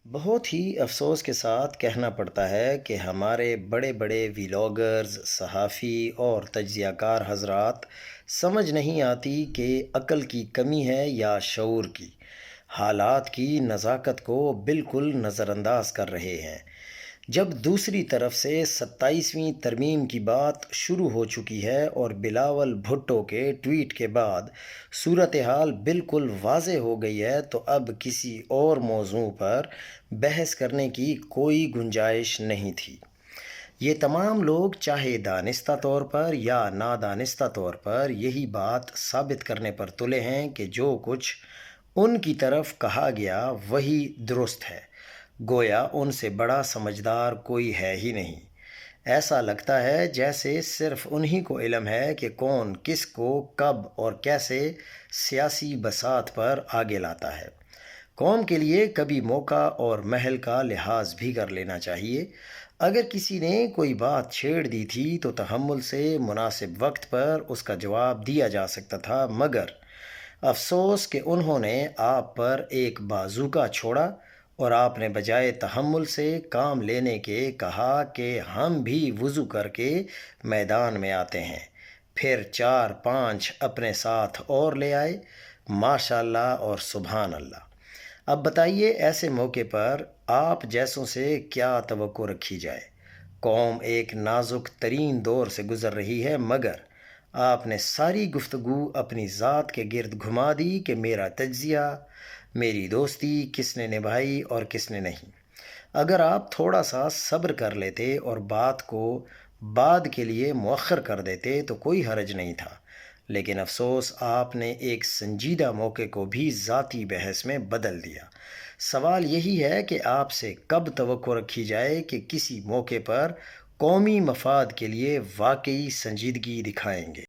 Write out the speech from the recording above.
بہت ہی افسوس کے ساتھ کہنا پڑتا ہے کہ ہمارے بڑے بڑے ویلاگرز، صحافی اور تجزیہ کار حضرات سمجھ نہیں آتی کہ عقل کی کمی ہے یا شعور کی، حالات کی نزاکت کو بالکل نظر انداز کر رہے ہیں۔ جب دوسری طرف سے 27ویں ترمیم کی بات شروع ہو چکی ہے اور بلاول بھٹو کے ٹویٹ کے بعد صورتحال بالکل واضح ہو گئی ہے، تو اب کسی اور موضوع پر بحث کرنے کی کوئی گنجائش نہیں تھی۔ یہ تمام لوگ چاہے دانستہ طور پر یا نادانستہ طور پر یہی بات ثابت کرنے پر تلے ہیں کہ جو کچھ ان کی طرف کہا گیا وہی درست ہے، گویا ان سے بڑا سمجھدار کوئی ہے ہی نہیں۔ ایسا لگتا ہے جیسے صرف انہی کو علم ہے کہ کون کس کو کب اور کیسے سیاسی بساط پر آگے لاتا ہے۔ قوم کے لیے کبھی موقع اور محل کا لحاظ بھی کر لینا چاہیے۔ اگر کسی نے کوئی بات چھیڑ دی تھی تو تحمل سے مناسب وقت پر اس کا جواب دیا جا سکتا تھا، مگر افسوس کہ انہوں نے آپ پر ایک بازوکا چھوڑا اور آپ نے بجائے تحمل سے کام لینے کے کہا کہ ہم بھی وضو کر کے میدان میں آتے ہیں، پھر 4 5 اپنے ساتھ اور لے آئے۔ ماشاء اللہ اور سبحان اللہ۔ اب بتائیے ایسے موقع پر آپ جیسوں سے کیا توقع رکھی جائے؟ قوم ایک نازک ترین دور سے گزر رہی ہے، مگر آپ نے ساری گفتگو اپنی ذات کے گرد گھما دی کہ میرا تجزیہ، میری دوستی کس نے نبھائی اور کس نے نہیں۔ اگر آپ تھوڑا سا صبر کر لیتے اور بات کو بعد کے لیے مؤخر کر دیتے تو کوئی حرج نہیں تھا، لیکن افسوس آپ نے ایک سنجیدہ موقع کو بھی ذاتی بحث میں بدل دیا۔ سوال یہی ہے کہ آپ سے کب توقع رکھی جائے کہ کسی موقع پر قومی مفاد کے لیے واقعی سنجیدگی دکھائیں گے۔